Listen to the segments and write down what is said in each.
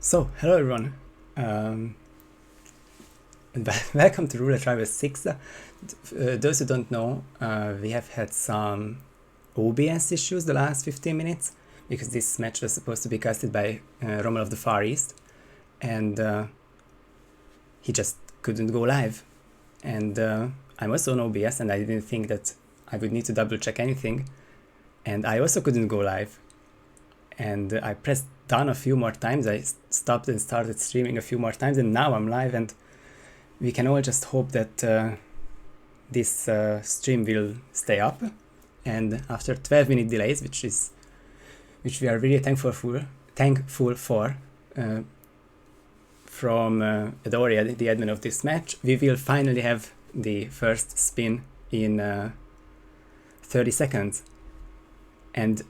So, hello everyone, and welcome to Roulette Rivals 6. Those who don't know, we have had some OBS issues the last 15 minutes, because this match was supposed to be casted by Rommel of the Far East, and he just couldn't go live. And I'm also on OBS, and I didn't think that I would need to double check anything, and I also couldn't go live. And I pressed done a few more times. I stopped and started streaming a few more times, and now I'm live, and we can all just hope that this stream will stay up. And after 12-minute delays, which we are really thankful for from Adoria, the admin of this match, we will finally have the first spin in 30 seconds. And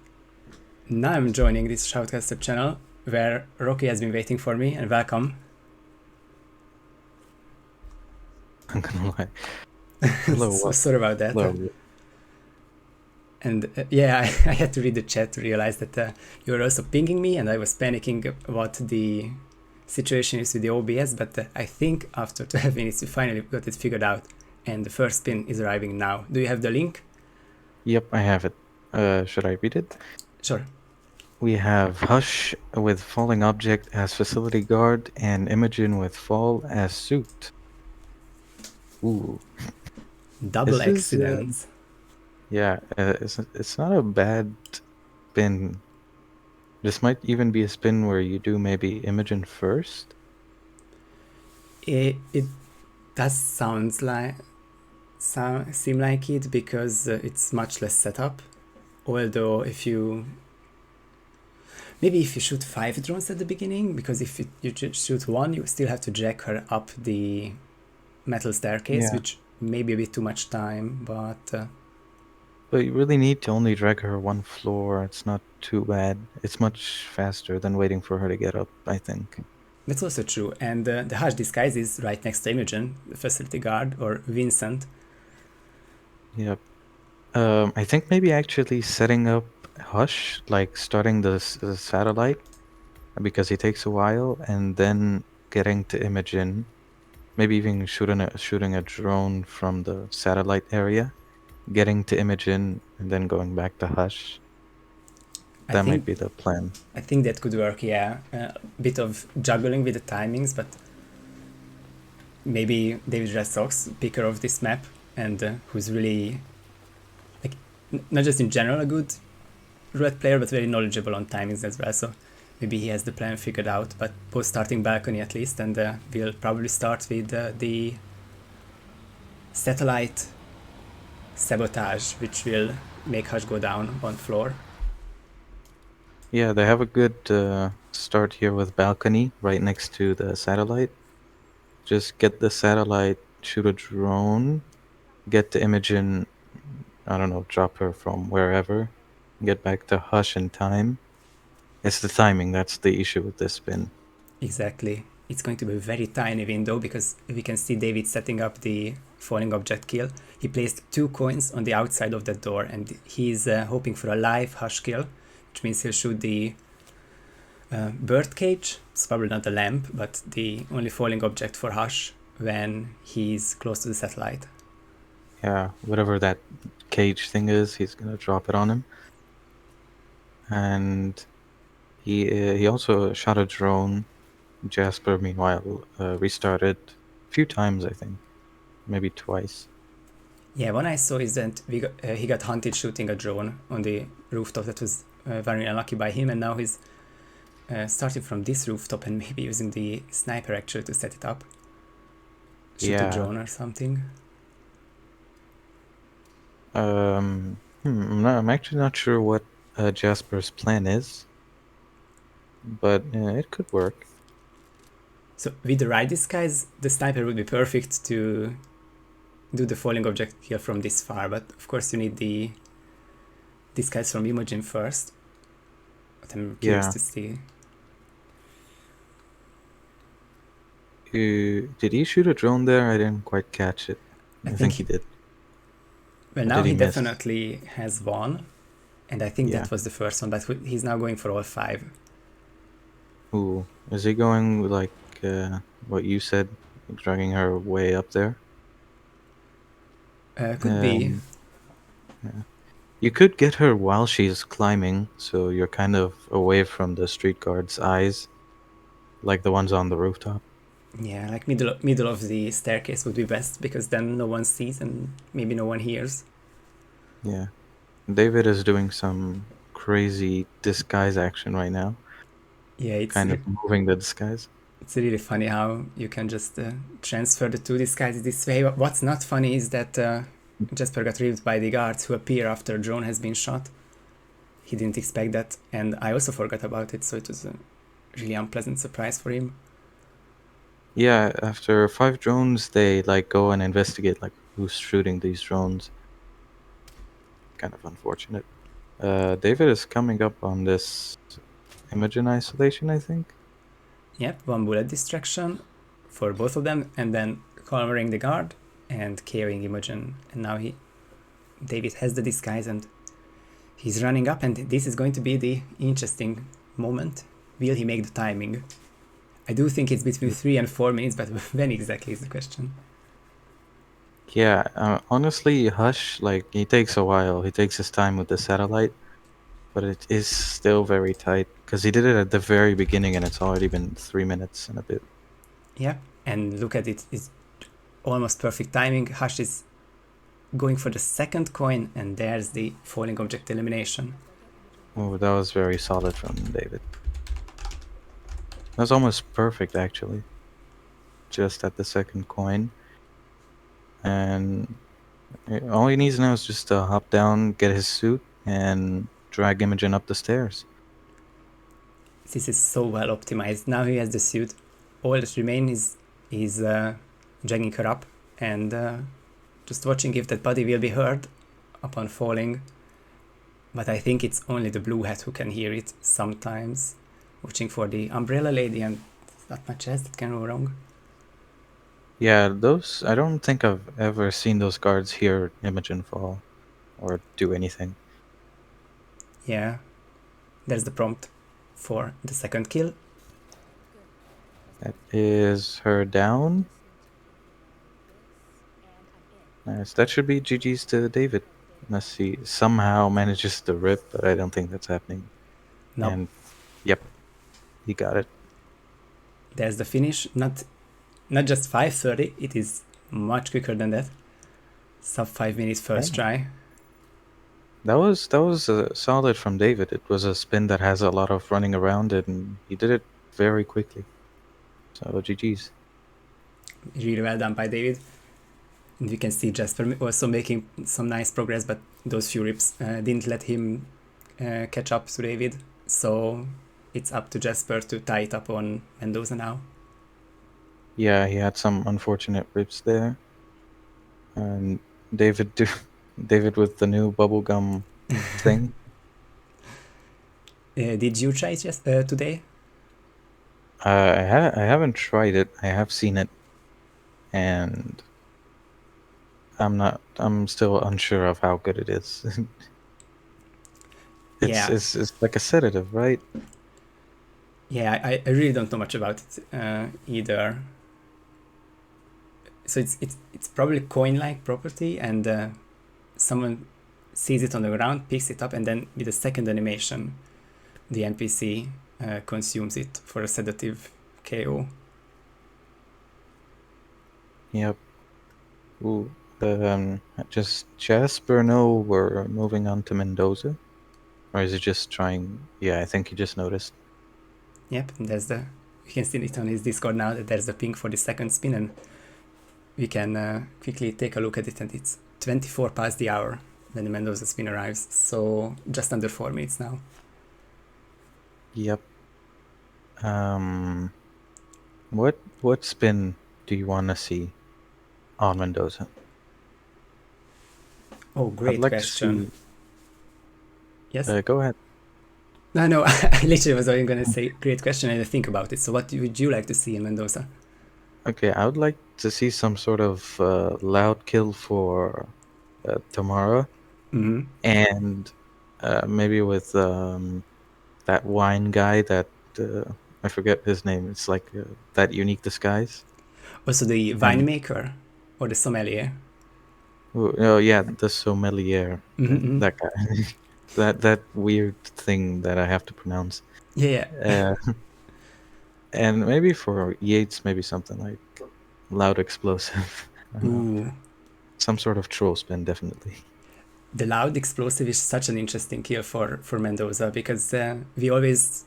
now I'm joining this Shoutcaster channel where Rocky has been waiting for me, and welcome. I'm gonna lie. Hello. So sorry about that. Hello. And yeah, I had to read the chat to realize that you were also pinging me, and I was panicking what the situation is with the OBS, but I think after 12 minutes we finally got it figured out, and the first spin is arriving now. Do you have the link? Yep, I have it. Should I read it? Sure. We have Hush with Falling Object as Facility Guard and Imogen with Fall as Suit. Ooh. Double accidents. Yeah, it's not a bad spin. This might even be a spin where you do maybe Imogen first. It does seem like it, because it's much less setup. Although if you shoot 5 drones at the beginning, because if you shoot one, you still have to jack her up the metal staircase, which may be a bit too much time, but you really need to only drag her one floor. It's not too bad. It's much faster than waiting for her to get up, I think. That's also true. And the Hush disguise is right next to Imogen, the facility guard, or Vincent. Yep. I think maybe actually setting up Hush, like starting the satellite, because he takes a while, and then getting to Imogen, maybe even shooting a drone from the satellite area, getting to Imogen, and then going back to Hush. That might be the plan. I think that could work, yeah. A bit of juggling with the timings, but maybe davidredsox, picker of this map, and who's really, like, not just in general a good roulette player, but very knowledgeable on timings as well. So maybe he has the plan figured out, but post starting balcony at least, and we'll probably start with the satellite sabotage, which will make Hush go down one floor. Yeah, they have a good start here with balcony right next to the satellite. Just get the satellite, shoot a drone, get to Imogen, I don't know, drop her from wherever, get back to Hush in time. It's the timing, that's the issue with this spin. Exactly. It's going to be a very tiny window, because we can see David setting up the falling object kill. He placed 2 coins on the outside of that door, and he's hoping for a live Hush kill, which means he'll shoot the bird cage. It's probably not a lamp, but the only falling object for Hush when he's close to the satellite. Yeah, whatever that cage thing is, he's gonna drop it on him. And he also shot a drone. Jasper, meanwhile, restarted a few times, I think. Maybe twice. Yeah, one I saw is that he got hunted shooting a drone on the rooftop. That was very unlucky by him, and now he's starting from this rooftop and maybe using the sniper actually to set it up. Shoot a drone or something. I'm actually not sure what Jasper's plan is, but it could work. So with the right disguise, the sniper would be perfect to do the falling object kill from this far, but of course you need the disguise from Imogen first. But I'm curious to see. Did he shoot a drone there? I didn't quite catch it. I think he did. Well, now he definitely has one, and I think that was the first one, but he's now going for all 5. Ooh, is he going like what you said, dragging her way up there? Could be. Yeah. You could get her while she's climbing, so you're kind of away from the street guard's eyes, like the ones on the rooftop. Yeah, like middle of the staircase would be best because then no one sees and maybe no one hears. Yeah. David is doing some crazy disguise action right now, Yeah, kind of moving the disguise. it's really funny how you can just transfer the two disguises this way. What's not funny is that Jasper got ripped by the guards who appear after drone has been shot. He didn't expect that, and I also forgot about it, so it was a really unpleasant surprise for him. Yeah, after 5 drones, they like go and investigate like who's shooting these drones. Kind of unfortunate. David is coming up on this Imogen isolation, I think. Yep, one bullet distraction for both of them, and then cornering the guard and KOing Imogen. And now David has the disguise and he's running up, and this is going to be the interesting moment. Will he make the timing? I do think it's between 3 and 4 minutes, but when exactly is the question. Yeah, honestly, Hush, like, he takes a while. He takes his time with the satellite, but it is still very tight because he did it at the very beginning and it's already been 3 minutes and a bit. Yeah, and look at it, it's almost perfect timing. Hush is going for the second coin, and there's the falling object elimination. Oh, that was very solid from David. That was almost perfect, actually. Just at the second coin. And all he needs now is just to hop down, get his suit, and drag Imogen up the stairs. This is so well optimized. Now he has the suit. All that remains is dragging her up and just watching if that body will be heard upon falling. But I think it's only the blue hat who can hear it sometimes. Watching for the umbrella lady, and not much else that can go wrong. Yeah, those. I don't think I've ever seen those guards hear Imogen fall or do anything. Yeah, there's the prompt for the second kill. That is her down. Nice. That should be GG's to David. Unless he somehow manages to rip, but I don't think that's happening. Nope. And yep, he got it. There's the finish. Not just 5:30. It is much quicker than that. Sub 5 minutes first try. That was solid from David. It was a spin that has a lot of running around it, and he did it very quickly. So GG's. Really well done by David. And we can see Jasper also making some nice progress, but those few rips didn't let him catch up to David. So it's up to Jasper to tie it up on Mendoza now. Yeah, he had some unfortunate rips there. And David with the new bubblegum thing. Did you try it today? I haven't tried it. I have seen it, and I'm still unsure of how good it is. It's like a sedative, right? Yeah, I really don't know much about it either. So it's probably coin-like property, and someone sees it on the ground, picks it up, and then with a second animation, the NPC consumes it for a sedative KO. Yep. Ooh. Just Jasper know we're moving on to Mendoza? Or is it just trying? Yeah, I think he just noticed. Yep, and you can see it on his Discord now that there's the ping for the second spin, and we can quickly take a look at it, and it's 24 past the hour when the Mendoza spin arrives, so just under 4 minutes now. Yep. What spin do you want to see on Mendoza? Oh, great question. Yes? Go ahead. No, I literally was only going to say great question and think about it. So what would you like to see in Mendoza? Okay, I would like to see some sort of loud kill for Tamara. Mm-hmm. And maybe with that wine guy that I forget his name. It's like that unique disguise. Also the And winemaker or the sommelier. oh yeah, the sommelier, Mm-hmm. that guy, that weird thing that I have to pronounce. Yeah, Uh, and maybe for Yates, maybe something like loud explosive. I yeah. don't know, Ooh. some sort of troll spin, definitely. The loud explosive is such an interesting kill for Mendoza because we always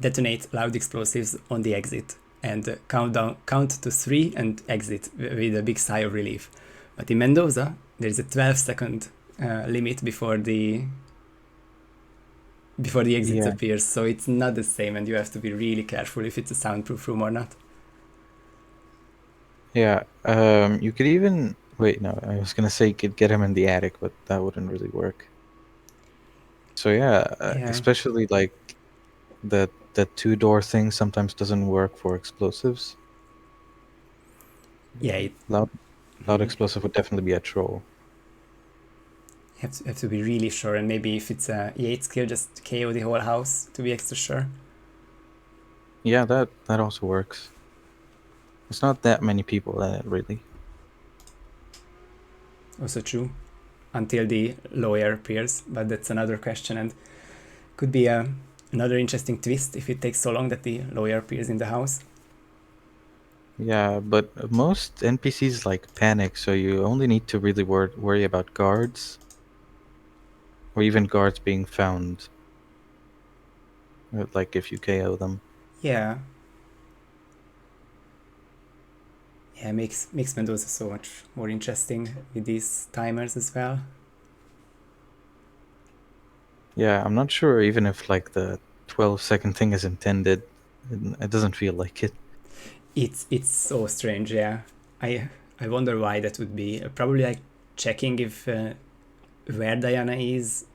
detonate loud explosives on the exit and count to 3 and exit with a big sigh of relief. But in Mendoza, there is a 12-second limit before the exit Yeah, appears, so it's not the same, and you have to be really careful if it's a soundproof room or not. yeah. You could even wait. No, I was gonna say you could get him in the attic, but that wouldn't really work. So yeah, Yeah, especially like that two-door thing sometimes doesn't work for explosives. yeah. Loud explosive would definitely be a troll. Have to be really sure, and maybe if it's a Yates kill, just KO the whole house to be extra sure. Yeah, that also works. It's not that many people in it, really. Also true, until the lawyer appears, but that's another question, and could be another interesting twist if it takes so long that the lawyer appears in the house. Yeah, but most NPCs like panic, so you only need to really worry about guards, or even guards being found, like if you KO them. Yeah, yeah, makes Mendoza so much more interesting with these timers as well. Yeah, I'm not sure even if like the 12-second thing is intended. It doesn't feel like it. It's so strange. Yeah, I I wonder why that would be. Probably like checking if where Diana is,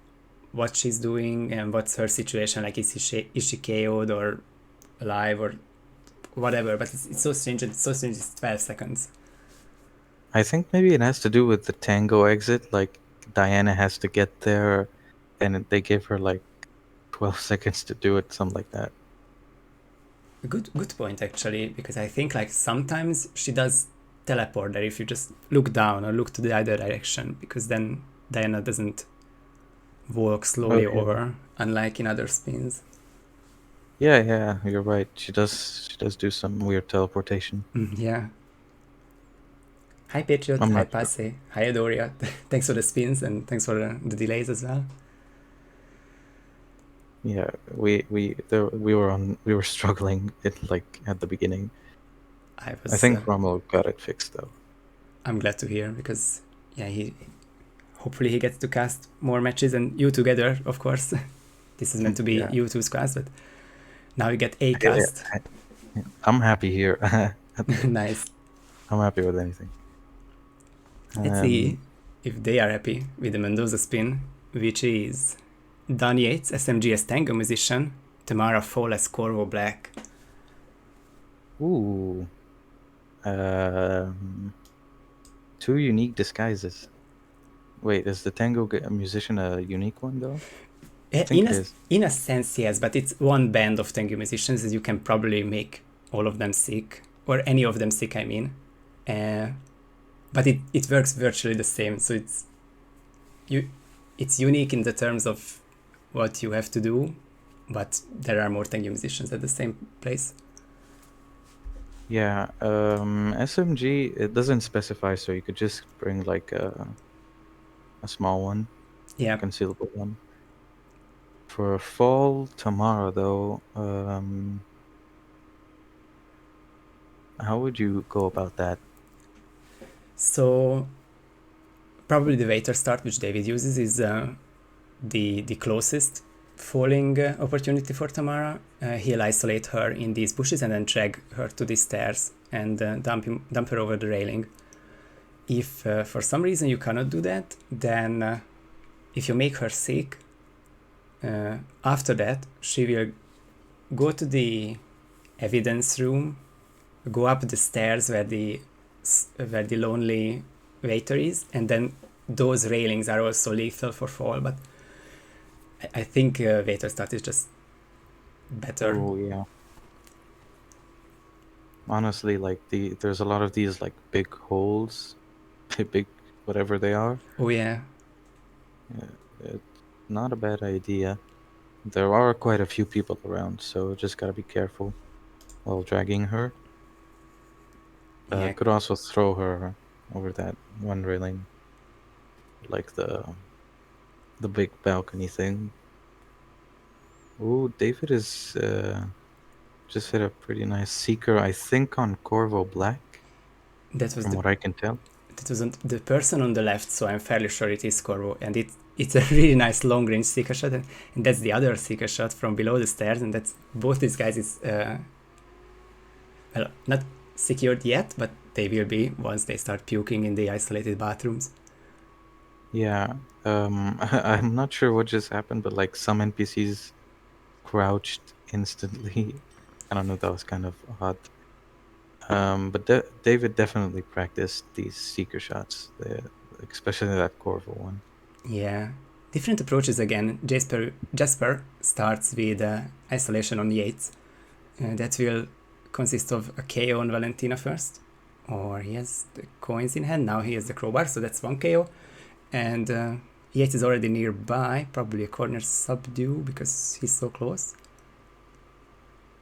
what she's doing, and what's her situation. Like is she KO'd or alive or whatever? But it's so strange. It's so strange. It's 12 seconds. I think maybe it has to do with the Tango exit. Like Diana has to get there, and they give her like 12 seconds to do it, something like that. Good point actually, because I think like sometimes she does teleport there if you just look down or look to the other direction, because then Diana doesn't walk Oh slowly yeah. over, unlike in other spins. Yeah, yeah, you're right. She does do some weird teleportation. Yeah. Hi Patriot, I'm hi not sure. Passe, hi Adoria. Thanks for the spins and thanks for the delays as well. Yeah, we were struggling it like at the beginning. I I was think Rommel got it fixed though. I'm glad to hear, because yeah, he hopefully he gets to cast more matches, and you together, of course. This is meant to be Yeah, you two's cast, but now you get a I, cast. I'm happy here. Nice. I'm happy with anything. Let's see Um, if they are happy with the Mendoza spin, which is Don Yates, SMGS Tango Musician, Tamara Fall as Corvo Black. ooh, um, two unique disguises. Wait, is the musician a unique one though? I think In it a, is. in a sense, yes, but it's one band of tango musicians that you can probably make all of them sick, or any of them sick, I mean. Uh, but it works virtually the same, so you it's unique in the terms of what you have to do, but there are more tango musicians at the same place. Yeah, SMG, it doesn't specify, so you could just bring like a small one, Yeah, concealable one. For fall tomorrow, though, how would you go about that? so probably the waiter start which David uses is the closest falling opportunity for Tamara. He'll isolate her in these bushes and then drag her to the stairs and dump her over the railing. If for some reason you cannot do that, then if you make her sick, after that she will go to the evidence room, go up the stairs where the lonely waiter is, and then those railings are also lethal for fall. But I think waiter start is just better. Oh, yeah. Honestly, like there's a lot of these like big holes, big whatever they are. Oh yeah. It's not a bad idea. There are quite a few people around, so just gotta be careful while dragging her. Yeah. Could also throw her over that one railing, like the big balcony thing. Ooh, David is just hit a pretty nice seeker, I think, on Corvo Black, That was from the what I can tell. that was on the person on the left, so I'm fairly sure it is Corvo, and it's a really nice long range seeker shot, and that's the other seeker shot from below the stairs, and that's both these guys is well, not secured yet, but they will be once they start puking in the isolated bathrooms. Yeah, I'm not sure what just happened, but like some NPCs crouched instantly. I don't know, that was kind of odd. But David definitely practiced these seeker shots, especially that Corvo one. Yeah, different approaches again. Jasper starts with isolation on Yates. That will consist of a KO on Valentina first, or he has the coins in hand. Now he has the crowbar, so that's one KO. And Yates is already nearby, probably a corner subdue because he's so close.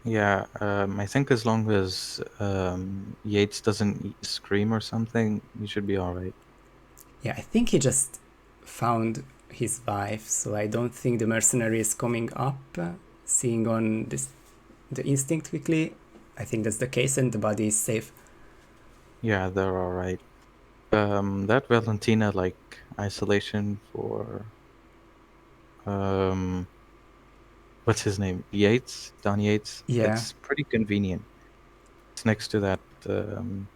Yeah, I think as long as Yates doesn't scream or something, you should be all right. Yeah, I think he just found his wife, so I don't think the mercenary is coming up. Seeing on this, the instinct quickly, I think that's the case, and the body is safe. Yeah, they're all right. That Valentina like isolation for um, what's his name? Yates, Don Yates. Yeah, It's pretty convenient. It's next to that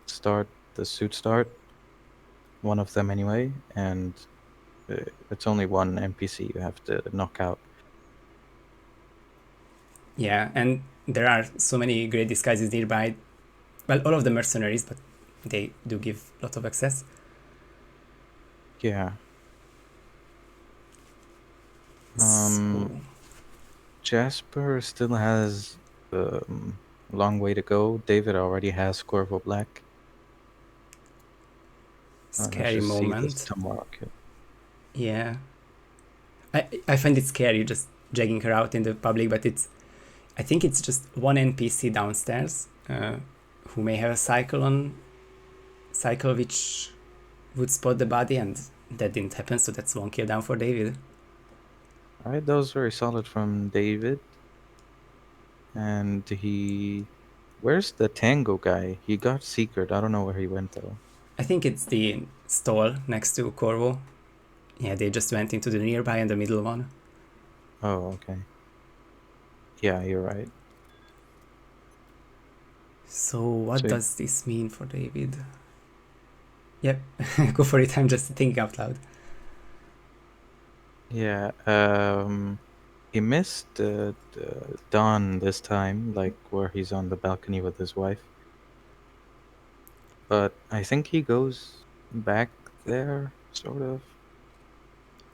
start, the suit start, one of them anyway, and it's only one NPC you have to knock out. yeah, and there are so many great disguises nearby. Well, all of the mercenaries, but they do give a lot of access. Yeah. So Jasper still has a long way to go. David already has Corvo Black. Let's scary just see this moment. tomorrow kill. Yeah, I find it scary just dragging her out in the public, but I think it's just one NPC downstairs who may have a cycle which would spot the body, and that didn't happen. So that's one kill down for David. All right, that was very solid from David. And where's the Tango guy? He got secret. I don't know where he went though. I think it's the stall next to Corvo. Yeah, they just went into the nearby and the middle one. Oh, okay. Yeah, you're right. So what So does this mean for David? Yep, go for it. I'm just thinking out loud. yeah, he missed Dawn this time, like where he's on the balcony with his wife. But I think he goes back there, sort of.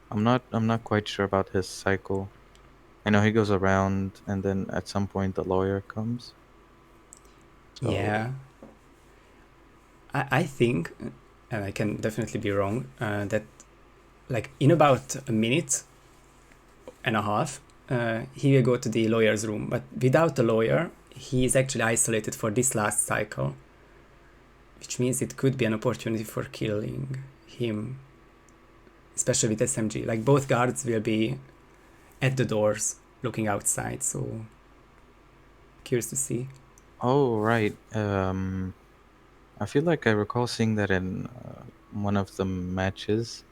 I'm not quite sure about his cycle. I know he goes around and then at some point the lawyer comes. So Yeah, I think, and I can definitely be wrong, that like in about a minute and a half, he will go to the lawyer's room. But without the lawyer, he is actually isolated for this last cycle, which means it could be an opportunity for killing him, especially with SMG. Like both guards will be at the doors looking outside, so curious to see. oh right. I feel like I recall seeing that in one of the matches.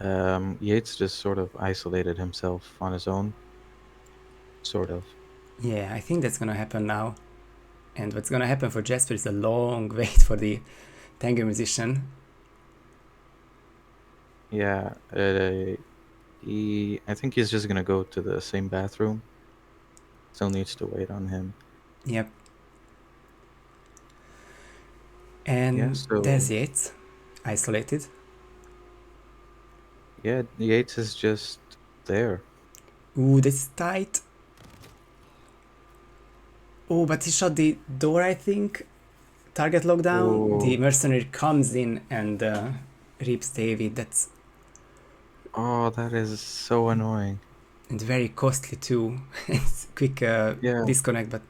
Yates just sort of isolated himself on his own, sort of. Yeah, I think that's gonna happen now. And what's gonna happen for Jasper is a long wait for the tango musician. Yeah, I think he's just gonna go to the same bathroom. Still needs to wait on him. Yep. Yeah, And there's so Yates, isolated. yeah, Yates is just there. Ooh, this is tight. Oh, but he shot the door, I think. Target lockdown. The Oh, mercenary comes in and rips David. That's oh, that is so annoying. and very costly too. It's quick Yeah, disconnect, but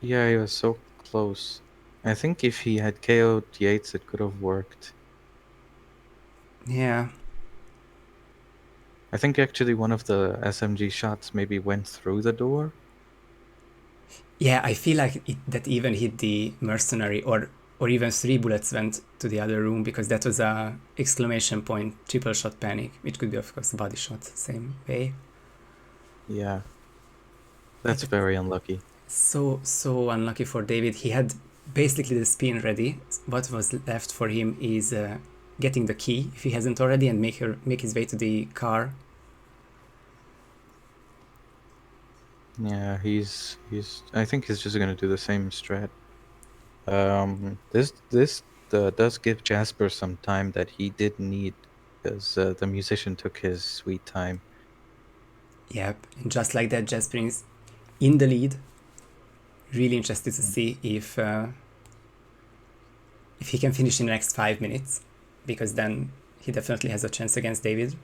yeah, he was so close. I think if he had KO'd Yates, it could have worked. yeah. I think actually one of the SMG shots maybe went through the door. Yeah, I feel like that even hit the mercenary, or even 3 bullets went to the other room, because that was a exclamation point triple shot panic, which could be of course a body shot same way. Yeah, But that's very unlucky. so unlucky for David. He had basically the spin ready. What was left for him is getting the key if he hasn't already, and make his way to the car. Yeah, he's. I think he's just gonna do the same strat. This does give Jasper some time that he did need, because the musician took his sweet time. Yep, and just like that, Jasper is in the lead. Really interested to see if he can finish in the next 5 minutes, because then he definitely has a chance against David,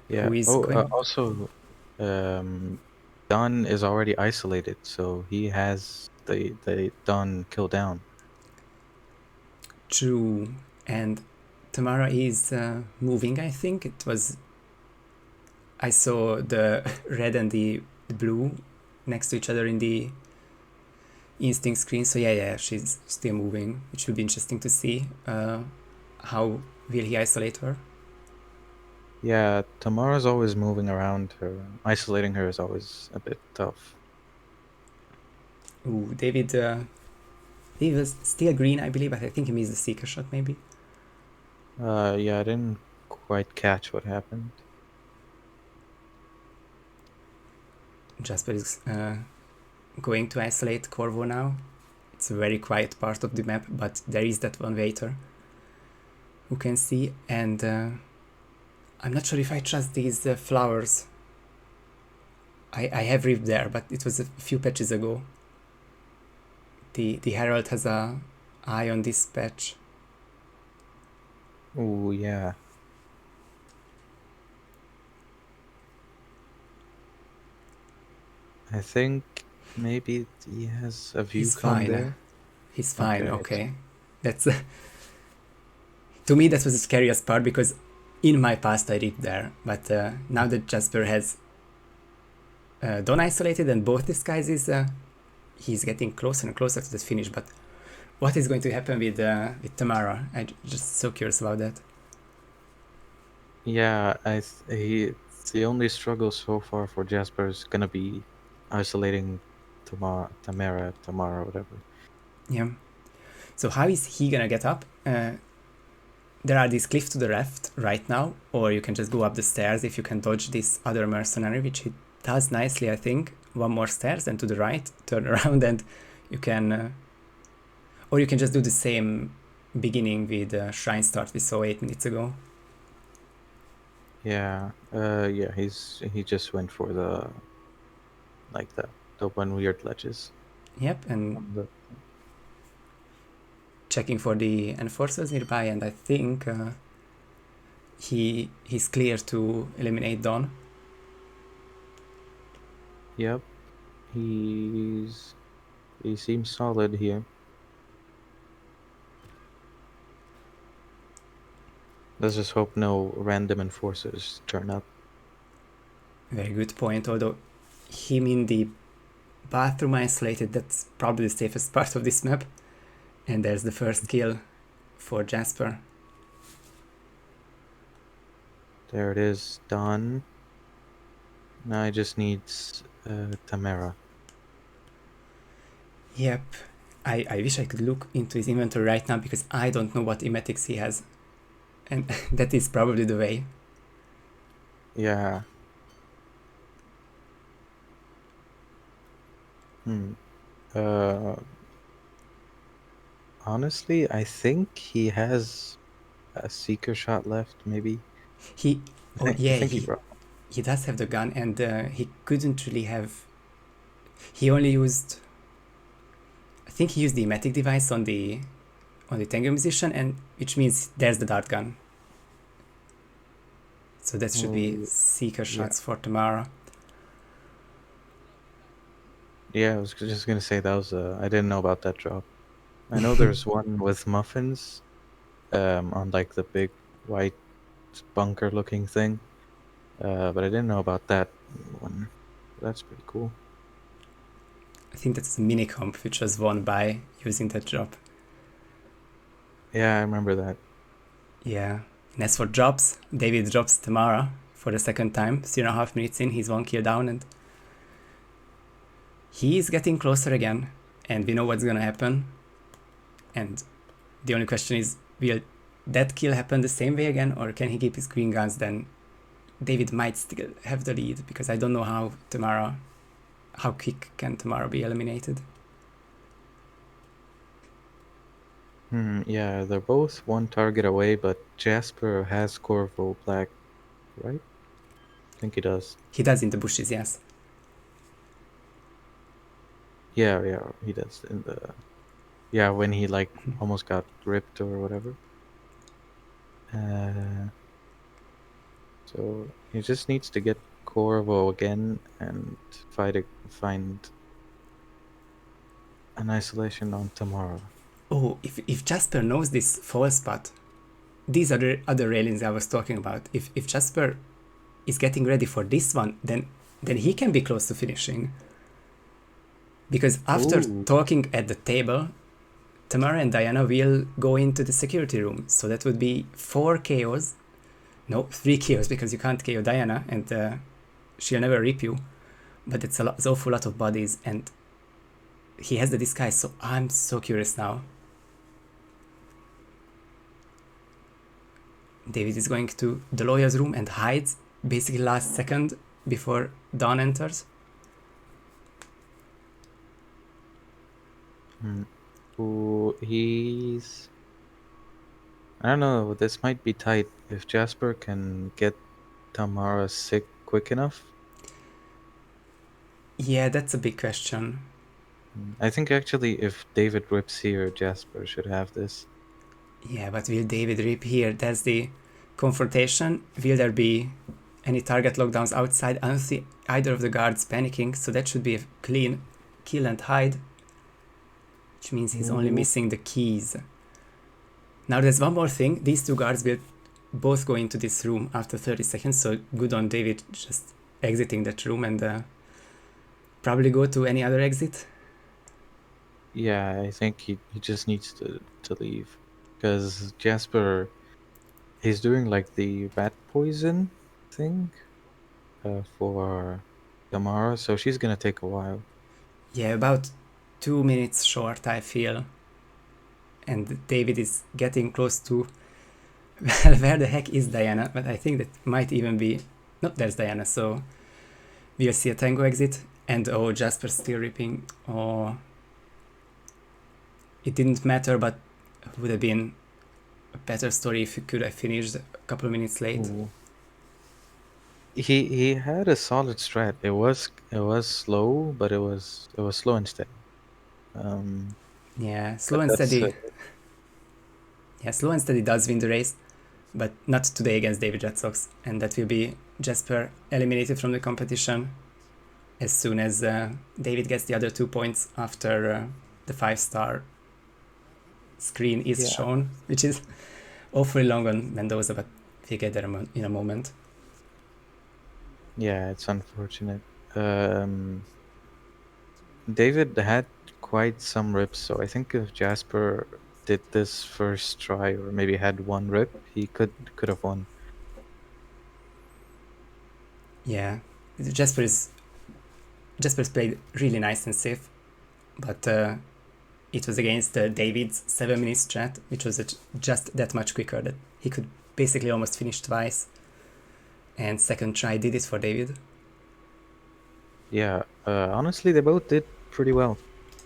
Yeah. who is Oh, going also, Don is already isolated, so he has the Don kill down. through. And Tamara is moving, I think. I saw the red and the blue next to each other in the instinct screen. So yeah, she's still moving, which will be interesting to see. How will he isolate her? Yeah, Tamara's always moving around her. Isolating her is always a bit tough. Ooh, David. He was still green, I believe, but I think he missed the seeker shot, maybe. Yeah, I didn't quite catch what happened. Jasper is going to isolate Corvo now. It's a very quiet part of the map, but there is that one waiter who can see, and I'm not sure if I trust these flowers. I have ripped there, but it was a few patches ago. The Herald has a eye on this patch. Oh, yeah. I think maybe he has a view He's from fine. there. He's fine. Okay. Okay, that's to me that was the scariest part, because in my past I ripped there, but now that Jasper has Don isolated and both disguises, he's getting closer and closer to the finish. But what is going to happen with Tamara? I'm just so curious about that. Yeah, the only struggle so far for Jasper is gonna be isolating Tamara, whatever. Yeah. So how is he gonna get up? There are these cliffs to the left right now, or you can just go up the stairs if you can dodge this other mercenary, which he does nicely, I think. One more stairs and to the right, turn around, and you can, or you can just do the same beginning with Shrine Start we saw 8 minutes ago. Yeah, yeah, he just went for the one weird ledges. Yep, and checking for the enforcers nearby, and I think he's clear to eliminate Don. Yep, he seems solid here. Let's just hope no random enforcers turn up. Very good point, although him in the bathroom isolated, that's probably the safest part of this map. And there's the first kill for Jasper. There it is, done. Now I just need Tamara. Yep. I wish I could look into his inventory right now, because I don't know what emetics he has. And that is probably the way. Yeah. Uh, honestly, I think he has a seeker shot left, maybe. He, I think he brought. he does have the gun, and he couldn't really have He only used, I think he used the Matic device on the Tango Musician, and which means there's the dart gun. So that should be seeker shots for tomorrow. Yeah, I was just gonna say that was I didn't know about that drop. I know there's one with muffins, on like the big white bunker-looking thing, but I didn't know about that one. That's pretty cool. I think that's the mini comp, which was won by using that drop. Yeah, I remember that. Yeah. And as for drops, David drops Tamara for the second time. 3.5 minutes in, he's 1 kill down, and he's getting closer again. And we know what's gonna happen. And the only question is, will that kill happen the same way again, or can he keep his green guns? Then David might still have the lead, because I don't know how quick can Tamara be eliminated. Yeah, they're both one target away, but Jasper has Corvo Black, right? I think he does. He does in the bushes, yes. Yeah, he does in the. Yeah, when he like almost got ripped or whatever. So he just needs to get Corvo again and find an isolation on tomorrow. Oh, if Jasper knows this fall spot, these are the other railings I was talking about. If Jasper is getting ready for this one, then he can be close to finishing. Because after talking at the table, Tamara and Diana will go into the security room. So that would be 4 KOs. No, 3 KOs, because you can't KO Diana and she'll never rip you. But it's an awful lot of bodies, and he has the disguise, so I'm so curious now. David is going to the lawyer's room and hides basically last second before Dawn enters. He's... I don't know, this might be tight. If Jasper can get Tamara sick quick enough. Yeah, that's a big question. I think actually if David rips here, Jasper should have this. Yeah, but will David rip here? That's the confrontation. Will there be any target lockdowns outside? I don't see either of the guards panicking, so that should be a clean kill and hide. Which means he's only missing the keys. Now there's one more thing. These two guards will both go into this room after 30 seconds, so good on David just exiting that room and probably go to any other exit. Yeah, I think he just needs to leave. Because Jasper, he's doing like the rat poison thing for Tamara, so she's gonna take a while. Yeah, about 2 minutes short, I feel. And David is getting close to... Well, where the heck is Diana? But I think that might even be... No, there's Diana, so... We'll see a Tango exit. And oh, Jasper's still ripping. Oh... It didn't matter, but it would have been a better story if he could have finished a couple of minutes late. Ooh. He had a solid strat. It was slow, but it was slow and steady. Yeah, slow and steady. Yeah, slow and steady does win the race, but not today against davidredsox, and that will be Jasper eliminated from the competition as soon as David gets the other 2 points after the 5-star screen is shown, which is awfully long on Mendoza, but we'll get there in a moment. Yeah, it's unfortunate. David had quite some rips, so I think if Jasper did this first try or maybe had one rip, he could have won. Yeah, Jasper's played really nice and safe, but it was against David's 7-minute strat, which was just that much quicker that he could basically almost finish twice. And second try did it for David. Yeah, honestly, they both did pretty well.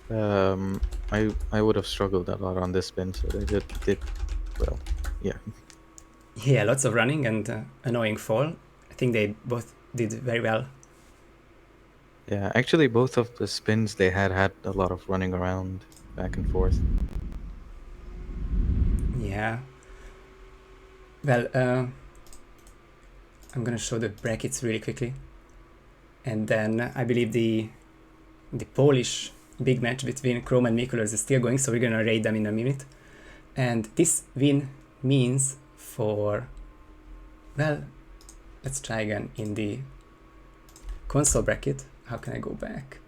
I would have struggled a lot on this spin, so they did well. Yeah. Yeah, lots of running and annoying fall. I think they both did very well. Yeah, actually, both of the spins they had a lot of running around back and forth. Yeah. Well, I'm gonna show the brackets really quickly, and then I believe the Polish big match between Chrome and Mikulas is still going, so we're gonna raid them in a minute. And this win means for, well, let's try again in the console bracket. How can I go back?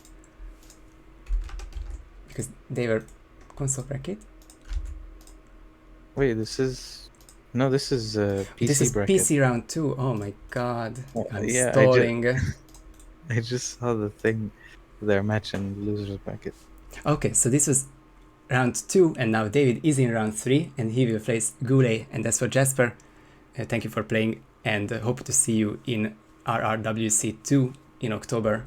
Because they were console bracket. Wait, this is PC This is bracket. PC round 2. Oh my god. I'm Yeah, stalling. I just saw the thing, their match in losers bracket. Okay, so this was round 2, and now David is in round 3, and he will face Goulet, and that's for Jasper. Thank you for playing, and hope to see you in RRWC2 in October.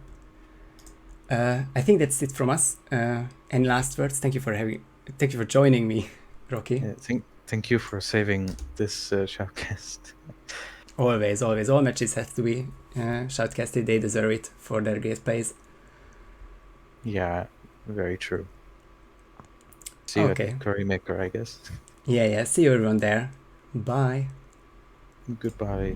I think that's it from us. Any last words? Thank you for joining me, Rocky. Yeah, thank you for saving this shoutcast. Always, all matches have to be shoutcasted. They deserve it for their great plays. Yeah, very true. See you Okay. at Curry Maker, I guess. Yeah. See you everyone there. Bye. Goodbye.